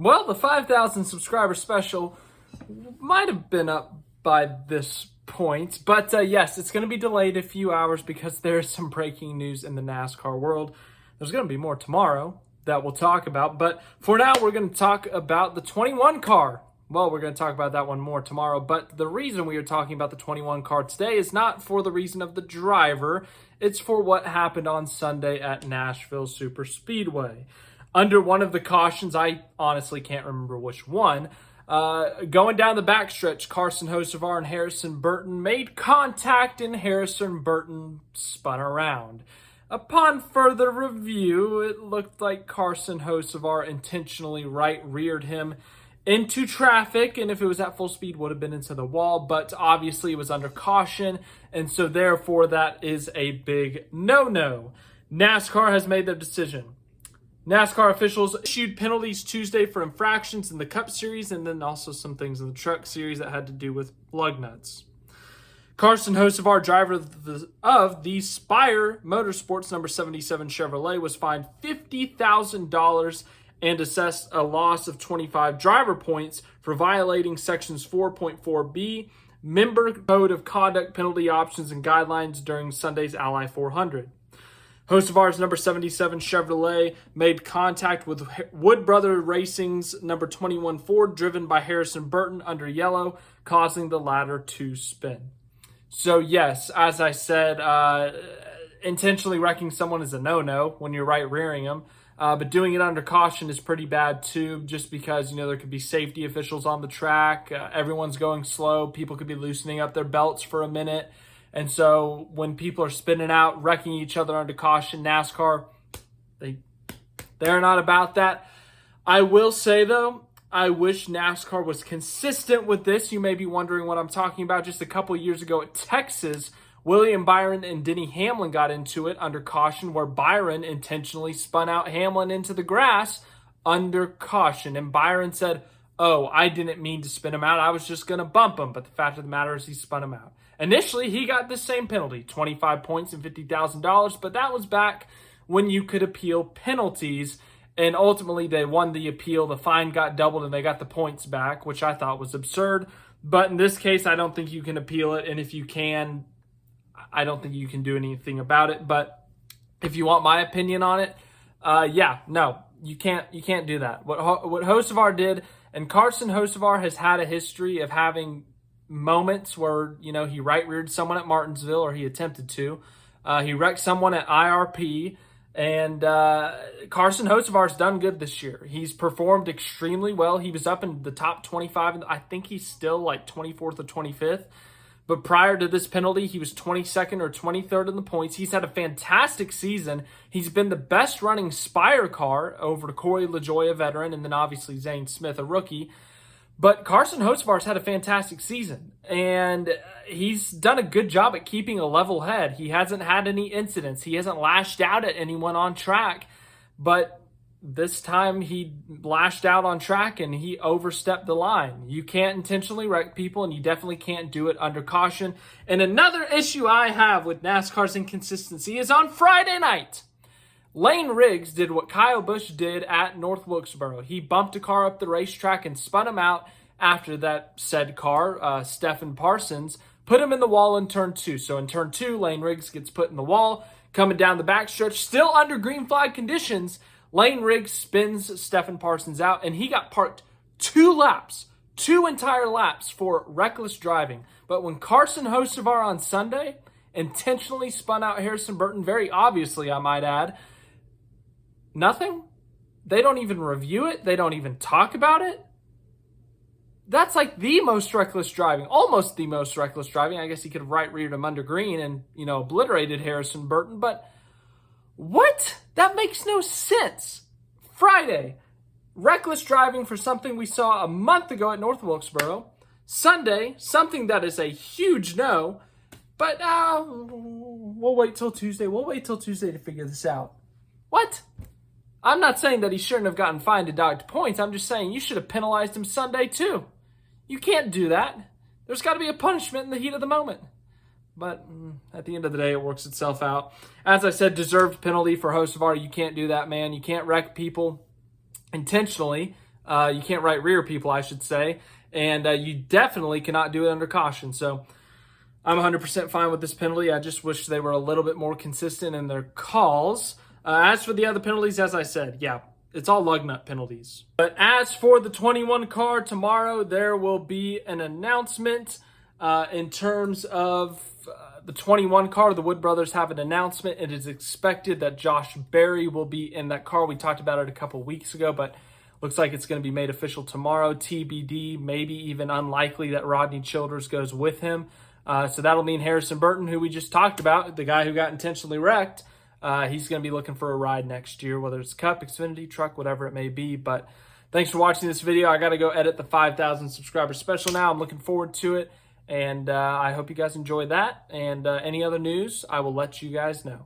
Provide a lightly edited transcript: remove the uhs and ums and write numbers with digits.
Well, the 5,000 subscriber special might have been up by this point, but yes, it's going to be delayed a few hours because there's some breaking news in the NASCAR world. There's going to be more tomorrow that we'll talk about, but for now, we're going to talk about the 21 car. Well, we're going to talk about that one more tomorrow, but the reason we are talking about the 21 car today is not for the reason of the driver. It's for what happened on Sunday at Nashville Superspeedway. Under one of the cautions, I honestly can't remember which one, going down the backstretch, Carson Hocevar and Harrison Burton made contact and Harrison Burton spun around. Upon further review, it looked like Carson Hocevar intentionally right-reared him into traffic, and if it was at full speed, would have been into the wall, but obviously it was under caution, and so therefore that is a big no-no. NASCAR has made their decision. NASCAR officials issued penalties Tuesday for infractions in the Cup Series and then also some things in the Truck Series that had to do with lug nuts. Carson Hocevar, driver of the Spire Motorsports number 77 Chevrolet, was fined $50,000 and assessed a loss of 25 driver points for violating sections 4.4b, Member Code of Conduct penalty options and guidelines during Sunday's Ally 400. Hocevar's number 77 Chevrolet made contact with Wood Brother Racing's number 21 Ford driven by Harrison Burton under yellow, causing the latter to spin. So yes, as I said, intentionally wrecking someone is a no-no when you're right-rearing them. But doing it under caution is pretty bad too, just because, there could be safety officials on the track. Everyone's going slow. People could be loosening up their belts for a minute. And so when people are spinning out, wrecking each other under caution, NASCAR, they're not about that. I will say, though, I wish NASCAR was consistent with this. You may be wondering what I'm talking about. Just a couple of years ago at Texas, William Byron and Denny Hamlin got into it under caution, where Byron intentionally spun out Hamlin into the grass under caution. And Byron said, "Oh, I didn't mean to spin him out. I was just going to bump him." But the fact of the matter is he spun him out. Initially, he got the same penalty, 25 points and $50,000, but that was back when you could appeal penalties, and ultimately they won the appeal. The fine got doubled, and they got the points back, which I thought was absurd. But in this case, I don't think you can appeal it, and if you can, I don't think you can do anything about it. But if you want my opinion on it, you can't do that. What Hocevar did, and Carson Hocevar has had a history of having moments where, he right-reared someone at Martinsville, or he attempted to. He wrecked someone at IRP, and Carson Hocevar's done good this year. He's performed extremely well. He was up in the top 25, and I think he's still like 24th or 25th. But prior to this penalty, he was 22nd or 23rd in the points. He's had a fantastic season. He's been the best running Spire car over Corey LaJoie, a veteran, and then obviously Zane Smith, a rookie. But Carson Hocevar's had a fantastic season, and he's done a good job at keeping a level head. He hasn't had any incidents. He hasn't lashed out at anyone on track, but this time he lashed out on track and he overstepped the line. You can't intentionally wreck people, and you definitely can't do it under caution. And another issue I have with NASCAR's inconsistency is on Friday night. Lane Riggs did what Kyle Busch did at North Wilkesboro. He bumped a car up the racetrack and spun him out after that said car, Stephen Parsons, put him in the wall in turn 2. So in turn 2, Lane Riggs gets put in the wall. Coming down the backstretch, still under green flag conditions, Lane Riggs spins Stephen Parsons out, and he got parked 2 entire laps for reckless driving. But when Carson Hocevar on Sunday intentionally spun out Harrison Burton, very obviously, I might add, nothing. They don't even review it. They don't even talk about it. That's like the most reckless driving, almost the most reckless driving. I guess he could have right-reared him under green and, obliterated Harrison Burton. But what? That makes no sense. Friday, reckless driving for something we saw a month ago at North Wilkesboro. Sunday, something that is a huge no. But we'll wait till Tuesday. We'll wait till Tuesday to figure this out. What? I'm not saying that he shouldn't have gotten fined and docked points. I'm just saying you should have penalized him Sunday too. You can't do that. There's got to be a punishment in the heat of the moment. But at the end of the day, it works itself out. As I said, deserved penalty for Hocevar. You can't do that, man. You can't wreck people intentionally You can't right rear people, I should say. And you definitely cannot do it under caution. So I'm 100% fine with this penalty. I just wish they were a little bit more consistent in their calls. As for the other penalties, as I said, yeah, it's all lug nut penalties. But as for the 21 car, tomorrow there will be an announcement in terms of the 21 car. The Wood brothers have an announcement. It is expected that Josh Berry will be in that car. We talked about it a couple weeks ago, but looks like it's going to be made official tomorrow. TBD, maybe even unlikely that Rodney Childers goes with him. So that'll mean Harrison Burton, who we just talked about, the guy who got intentionally wrecked, he's going to be looking for a ride next year, whether it's Cup, Xfinity, truck, whatever it may be. But thanks for watching this video. I got to go edit the 5,000 subscriber special now. I'm looking forward to it. And I hope you guys enjoyed that. And any other news, I will let you guys know.